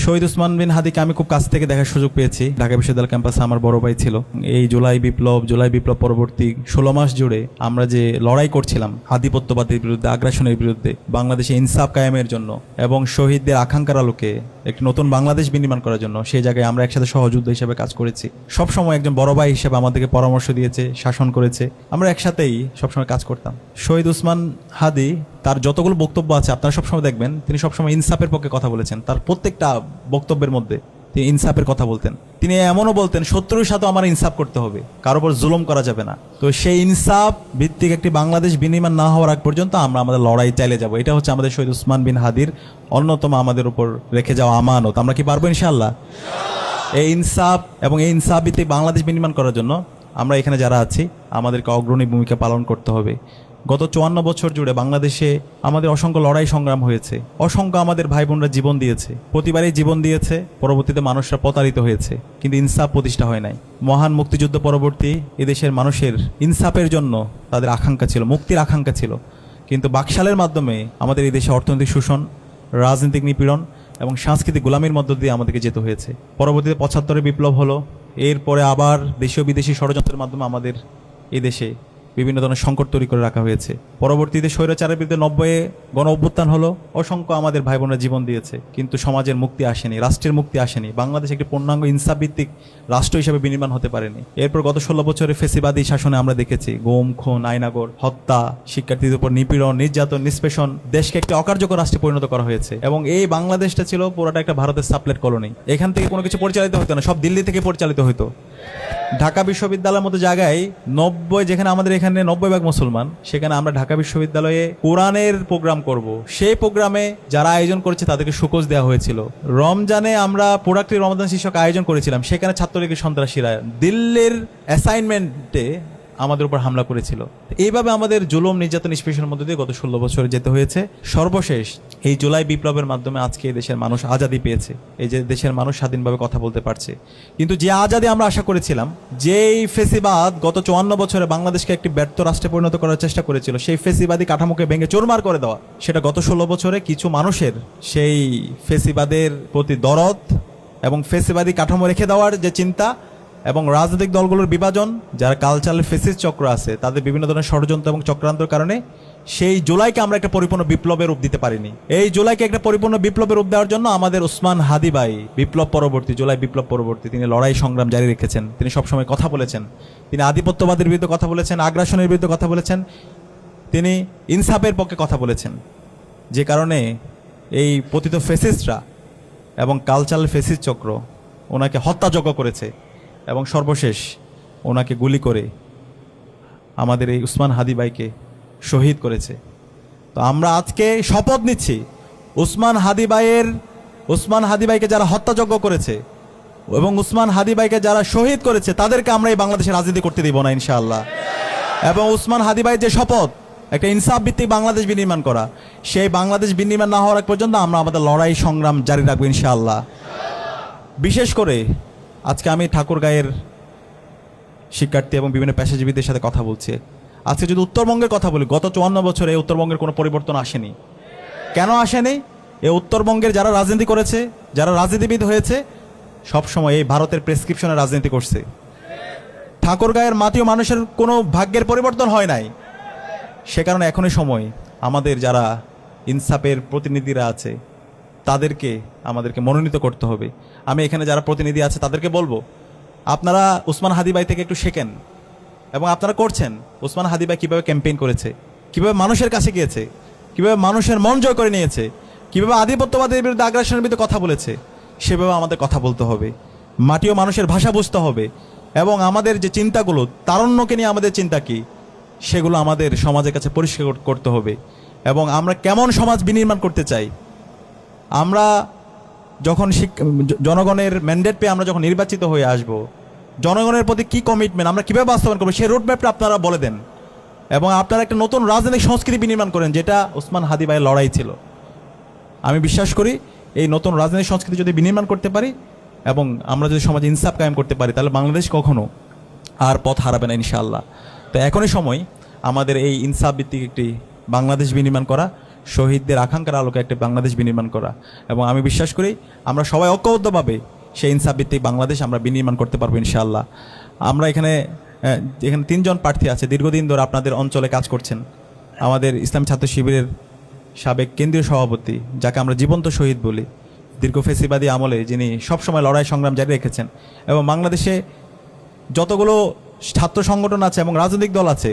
শহীদ উসমান বিন হাদিকে আমি খুব কাছ থেকে দেখার সুযোগ পেয়েছি। ঢাকা বিশ্ববিদ্যালয় ক্যাম্পাসে আমার বড় ভাই ছিল। এই জুলাই বিপ্লব পরবর্তী 16 মাস জুড়ে আমরা যে লড়াই করছিলাম আধিপত্যবাদের বিরুদ্ধে, আগ্রাসনের বিরুদ্ধে, বাংলাদেশে ইনসাফ কায়েমের জন্য এবং শহীদদের আকাঙ্ক্ষার আলোকে একটি নতুন বাংলাদেশ বিনির্মাণ করার জন্য, সেই জায়গায় আমরা একসাথে সহযোদ্ধা হিসেবে কাজ করেছি। সবসময় একজন বড় ভাই হিসেবে আমাদেরকে পরামর্শ দিয়েছে, শাসন করেছে। আমরা একসাথেই সবসময় কাজ করতাম। শহীদ উসমান হাদি তার যতগুলো বক্তব্য আছে আপনারা সবসময় দেখবেন তিনি সবসময় ইনসাফের পক্ষে কথা বলেছেন। তার প্রত্যেকটা বক্তব্যের মধ্যে তিনি ইনসাফের কথা বলতেন। তিনি এমনও বলতেন শত্রুর সাথে আমার ইনসাফ করতে হবে, কারোর উপর জুলুম করা যাবে না। তো সেই ইনসাফ ভিত্তিক একটি বাংলাদেশ বিনির্মাণ না হওয়ার আগ পর্যন্ত আমরা আমাদের লড়াই চালিয়ে যাব। এটা হচ্ছে আমাদের শহীদ উসমান বিন হাদির অন্যতম আমাদের উপর রেখে যাওয়া আমানত। আমরা কি পারবো ইনশাআল্লাহ? এই ইনসাফ এবং এই ইনসাফ ভিত্তিক বাংলাদেশ বিনির্মাণ করার জন্য আমরা এখানে যারা আছি আমাদেরকে অগ্রণী ভূমিকা পালন করতে হবে। গত 54 বছর জুড়ে বাংলাদেশে আমাদের অসংখ্য লড়াই সংগ্রাম হয়েছে, অসংখ্য আমাদের ভাই বোনরা জীবন দিয়েছে, প্রতিবারই জীবন দিয়েছে, পরবর্তীতে মানুষরা প্রতারিত হয়েছে, কিন্তু ইনসাফ প্রতিষ্ঠা হয় নাই। মহান মুক্তিযুদ্ধ পরবর্তী এদেশের মানুষের ইনসাফের জন্য তাদের আকাঙ্ক্ষা ছিল, মুক্তির আকাঙ্ক্ষা ছিল, কিন্তু বাকশালের মাধ্যমে আমাদের এই দেশে অর্থনৈতিক শোষণ, রাজনৈতিক নিপীড়ন এবং সাংস্কৃতিক গোলামির মধ্য দিয়ে আমাদেরকে যেতে হয়েছে। পরবর্তীতে 75-এর বিপ্লব হলো, এরপরে আবার দেশীয় বিদেশি ষড়যন্ত্রের মাধ্যমে আমাদের এই দেশে বিভিন্ন ধরনের সংকট তৈরি করে রাখা হয়েছে। পরবর্তীতে স্বৈরাচারের বিরুদ্ধে 90-এ গণ অভ্যুত্থান হলো, অসংখ্য আমাদের ভাই বোনরা জীবন দিয়েছে, কিন্তু সমাজের মুক্তি আসেনি, রাষ্ট্রের মুক্তি আসেনি। বাংলাদেশ একটি পূর্ণাঙ্গ ইনসাফ ভিত্তিক রাষ্ট্র হিসেবে বিনির্মাণ হতে পারেনি। এরপর গত 16 বছরের ফেসিবাদী শাসনে আমরা দেখেছি গুম, খুন, আয়নাগর, হত্যা, শিক্ষার্থীদের উপর নিপীড়ন, নির্যাতন, নিষ্পেষণ, দেশকে একটি অকার্যকর রাষ্ট্রে পরিণত করা হয়েছে। এবং এই বাংলাদেশটা ছিল পুরোটা একটা ভারতের সাপ্লেট কলোনি। এখান থেকে কোনো কিছু পরিচালিত হতো না, সব দিল্লি থেকে পরিচালিত হতো। ঢাকা বিশ্ববিদ্যালয়ের মতো জায়গায় যেখানে আমাদের এখানে 90% মুসলমান, সেখানে আমরা ঢাকা বিশ্ববিদ্যালয়ে কোরআনের প্রোগ্রাম করব। সেই প্রোগ্রামে যারা আয়োজন করেছে তাদেরকে সুকোজ দেওয়া হয়েছিল। রমজানে আমরা প্রোডাক্টিভ রমজান শীর্ষক আয়োজন করেছিলাম, সেখানে ছাত্রলীগের সন্ত্রাসীরা দিল্লির অ্যাসাইনমেন্টে আমাদের উপর হামলা করেছিল। এইভাবে আমাদের জুলুম, নির্যাতন, নিষ্পেষণের মধ্যে দিয়ে গত 16 বছরে যেতে হয়েছে। সর্বশেষ এই জুলাই বিপ্লবের মাধ্যমে আজকে এই দেশের মানুষ আজাদি পেয়েছে, এই যে দেশের মানুষ স্বাধীনভাবে কথা বলতে পারছে। কিন্তু যে আজাদি আমরা আশা করেছিলাম, যেই ফেসিবাদ গত 54 বছরে বাংলাদেশকে একটি ব্যর্থ রাষ্ট্রে পরিণত করার চেষ্টা করেছিল, সেই ফেসিবাদী কাঠামোকে ভেঙে চুরমার করে দেওয়া, সেটা গত 16 বছরে কিছু মানুষের সেই ফেসিবাদের প্রতি দরদ এবং ফেসিবাদী কাঠামো রেখে দেওয়ার যে চিন্তা এবং রাজনৈতিক দলগুলোর বিভাজন, যারা কালচারাল ফেসিস্ট চক্র আছে, তাদের বিভিন্ন ধরনের ষড়যন্ত্র এবং চক্রান্তের কারণে সেই জুলাইকে আমরা একটা পরিপূর্ণ বিপ্লবের রূপ দিতে পারিনি। এই জুলাইকে একটা পরিপূর্ণ বিপ্লবের রূপ দেওয়ার জন্য আমাদের উসমান হাদি ভাই জুলাই বিপ্লব পরবর্তী তিনি লড়াই সংগ্রাম জারি রেখেছেন। তিনি সবসময় কথা বলেছেন, তিনি আধিপত্যবাদের বিরুদ্ধে কথা বলেছেন, আগ্রাসনের বিরুদ্ধে কথা বলেছেন, তিনি ইনসাফের পক্ষে কথা বলেছেন। যে কারণে এই পতিত ফেসিস্টরা এবং কালচারাল ফেসিস্ট চক্র ওনাকে হত্যাযজ্ঞ করেছে এবং সর্বশেষ ওনাকে গুলি করে আমাদের এই উসমান হাদি ভাইকে শহীদ করেছে। তো আমরা আজকে শপথ নিচ্ছি, উসমান হাদি ভাইকে যারা হত্যাযজ্ঞ করেছে এবং উসমান হাদি ভাইকে যারা শহীদ করেছে, তাদেরকে আমরা এই বাংলাদেশে রাজনীতি করতে দিব না ইনশাআল্লাহ। এবং উসমান হাদি ভাইয়ের যে শপথ, একটা ইনসাফ ভিত্তিক বাংলাদেশ বিনির্মাণ করা, সেই বাংলাদেশ বিনির্মাণ না হওয়ার আগ পর্যন্ত আমরা আমাদের লড়াই সংগ্রাম জারি রাখবো ইনশাআল্লাহ। বিশেষ করে আজকে আমি ঠাকুরগাঁয়ের শিক্ষার্থী এবং বিভিন্ন পেশাজীবীদের সাথে কথা বলছি। আজকে যদি উত্তরবঙ্গের কথা বলি, গত 54 বছরে উত্তরবঙ্গের কোনো পরিবর্তন আসেনি। কেন আসেনি? এই উত্তরবঙ্গের যারা রাজনীতি করেছে, যারা রাজনীতিবিদ হয়েছে, সবসময় এই ভারতের প্রেসক্রিপশনে রাজনীতি করছে। ঠাকুরগাঁয়ের মাটিও মানুষের কোনো ভাগ্যের পরিবর্তন হয় নাই। সে কারণে এখনই সময় আমাদের যারা ইনসাফের প্রতিনিধিরা আছে তাদেরকে আমাদেরকে মনোনীত করতে হবে। আমি এখানে যারা প্রতিনিধি আছে তাদেরকে বলবো, আপনারা উসমান হাদি ভাই থেকে একটু শেখেন এবং আপনারা করছেন। উসমান হাদি ভাই কীভাবে ক্যাম্পেইন করেছে, কীভাবে মানুষের কাছে গিয়েছে, কীভাবে মানুষের মন জয় করে নিয়েছে, কীভাবে আধিপত্যবাদের বিরুদ্ধে, আগ্রাসনের বিরুদ্ধে কথা বলেছে, সেভাবে আমাদের কথা বলতে হবে। মাটি ও মানুষের ভাষা বুঝতে হবে এবং আমাদের যে চিন্তাগুলো, তারুণ্যকে নিয়ে আমাদের চিন্তা কী, সেগুলো আমাদের সমাজের কাছে পরিষ্কার করতে হবে। এবং আমরা কেমন সমাজ বিনির্মাণ করতে চাই, আমরা যখন জনগণের ম্যান্ডেট পেয়ে আমরা যখন নির্বাচিত হয়ে আসব, জনগণের প্রতি কী কমিটমেন্ট আমরা কীভাবে বাস্তবায়ন করবো, সেই রোডম্যাপটা আপনারা বলে দেন এবং আপনারা একটা নতুন রাজনৈতিক সংস্কৃতি বিনির্মাণ করেন, যেটা উসমান হাদি ভাইয়ের লড়াই ছিল। আমি বিশ্বাস করি এই নতুন রাজনৈতিক সংস্কৃতি যদি বিনির্মাণ করতে পারি এবং আমরা যদি সমাজে ইনসাফ কায়েম করতে পারি, তাহলে বাংলাদেশ কখনো আর পথ হারাবে না ইনশাআল্লাহ। তো এখনই সময় আমাদের এই ইনসাফ ভিত্তিক একটি বাংলাদেশ বিনির্মাণ করা। শহীদদের আকাঙ্ক্ষার আলোকে একটা বাংলাদেশ বিনির্মাণ করা। এবং আমি বিশ্বাস করি আমরা সবাই ঐক্যবদ্ধভাবে সেই ইনসাফ ভিত্তিক বাংলাদেশ আমরা বিনির্মাণ করতে পারবো ইনশাআল্লাহ। আমরা এখানে 3জন প্রার্থী আছে, দীর্ঘদিন ধরে আপনাদের অঞ্চলে কাজ করছেন। আমাদের ইসলামী ছাত্র শিবিরের সাবেক কেন্দ্রীয় সভাপতি, যাকে আমরা জীবন্ত শহীদ বলি, দীর্ঘ ফেসিবাদী আমলে যিনি সবসময় লড়াই সংগ্রাম জারি রেখেছেন। এবং বাংলাদেশে যতগুলো ছাত্র সংগঠন আছে এবং রাজনৈতিক দল আছে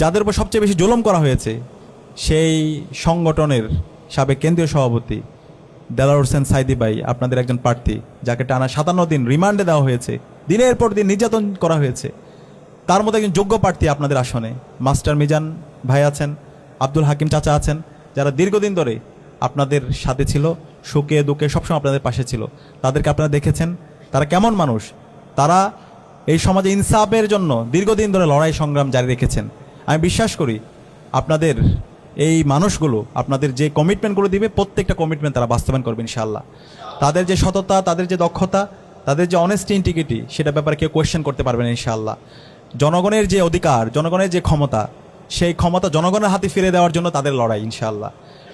যাদের উপর সবচেয়ে বেশি জুলুম করা হয়েছে, সেই সংগঠনের সাবেক কেন্দ্রীয় সভাপতি দেলাওয়ার হোসেন সাইদি ভাই আপনাদের একজন প্রার্থী, যাকে টানা 57 দিন রিমান্ডে দেওয়া হয়েছে, দিনের পর দিন নির্যাতন করা হয়েছে। তার মধ্যে একজন যোগ্য প্রার্থী আপনাদের আসনে মাস্টার মিজান ভাই আছেন, আব্দুল হাকিম চাচা আছেন, যারা দীর্ঘদিন ধরে আপনাদের সাথে ছিল, সুখে দুঃখে সবসময় আপনাদের পাশে ছিল। তাদেরকে আপনারা দেখেছেন তারা কেমন মানুষ। তারা এই সমাজে ইনসাফের জন্য দীর্ঘদিন ধরে লড়াই সংগ্রাম জারি রেখেছেন। আমি বিশ্বাস করি আপনাদের এই মানুষগুলো আপনাদের যে কমিটমেন্টগুলো দিবে, প্রত্যেকটা কমিটমেন্ট তারা বাস্তবায়ন করবে ইনশাআল্লাহ। তাদের যে সততা, তাদের যে দক্ষতা, তাদের যে অনেস্টি ইন্টিগ্রিটি, সেটা ব্যাপারে কেউ কোয়েশ্চেন করতে পারবে না ইনশাআল্লাহ। জনগণের যে অধিকার, জনগণের যে ক্ষমতা, সেই ক্ষমতা জনগণের হাতে ফিরে দেওয়ার জন্য তাদের লড়াই ইনশাআল্লাহ।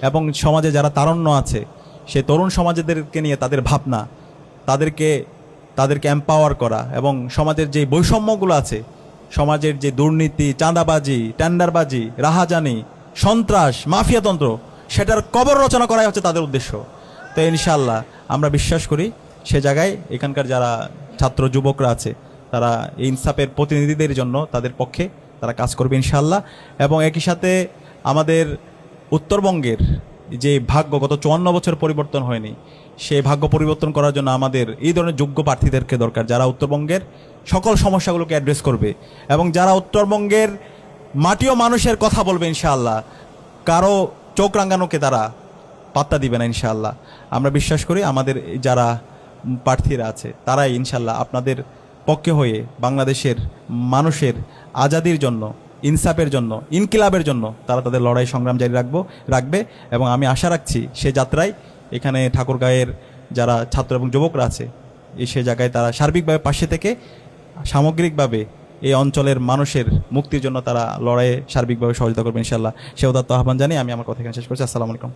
এবং সমাজে যারা তারুণ্য আছে, সেই তরুণ সমাজেদেরকে নিয়ে তাদের ভাবনা, তাদেরকে এম্পাওয়ার করা, এবং সমাজের যে বৈষম্যগুলো আছে, সমাজের যে দুর্নীতি, চাঁদাবাজি, টেন্ডারবাজি, রাহাজানি, সন্ত্রাস, মাফিয়াতন্ত্র, সেটার কবর রচনা করাই হচ্ছে তাদের উদ্দেশ্য। তো ইনশাআল্লাহ আমরা বিশ্বাস করি সে জায়গায় এখানকার যারা ছাত্র যুবকরা আছে, তারা এই ইনসাফের প্রতিনিধিদের জন্য তাদের পক্ষে তারা কাজ করবে ইনশাআল্লাহ। এবং একই সাথে আমাদের উত্তরবঙ্গের যে ভাগ্য গত 54 বছর পরিবর্তন হয়নি, সেই ভাগ্য পরিবর্তন করার জন্য আমাদের এই ধরনের যোগ্য প্রার্থীদেরকে দরকার, যারা উত্তরবঙ্গের সকল সমস্যাগুলোকে অ্যাড্রেস করবে এবং যারা উত্তরবঙ্গের মাটি ও মানুষের কথা বলবে ইনশাআল্লাহ। কারো চোখ রাঙানোকে তারা পাত্তা দিবে না ইনশাআল্লাহ। আমরা বিশ্বাস করি আমাদের যারা প্রার্থীরা আছে তারাই ইনশাআল্লাহ আপনাদের পক্ষে হয়ে বাংলাদেশের মানুষের আজাদির জন্য, ইনসাফের জন্য, ইনকিলাবের জন্য তারা তাদের লড়াই সংগ্রাম জারি রাখবে। এবং আমি আশা রাখছি সে যাত্রায় এখানে ঠাকুরগাঁয়ের যারা ছাত্র এবং যুবকরা আছে, সে জায়গায় তারা সার্বিকভাবে পাশে থেকে সামগ্রিকভাবে এই অঞ্চলের মানুষের মুক্তির জন্য তারা লড়াইয়ে সার্বিকভাবে সহযোগিতা করবে ইনশাআল্লাহ। সে উদাত্ত আহ্বান জানিয়ে আমি আমার কথা এখানে শেষ করছি। আসসালামু আলাইকুম।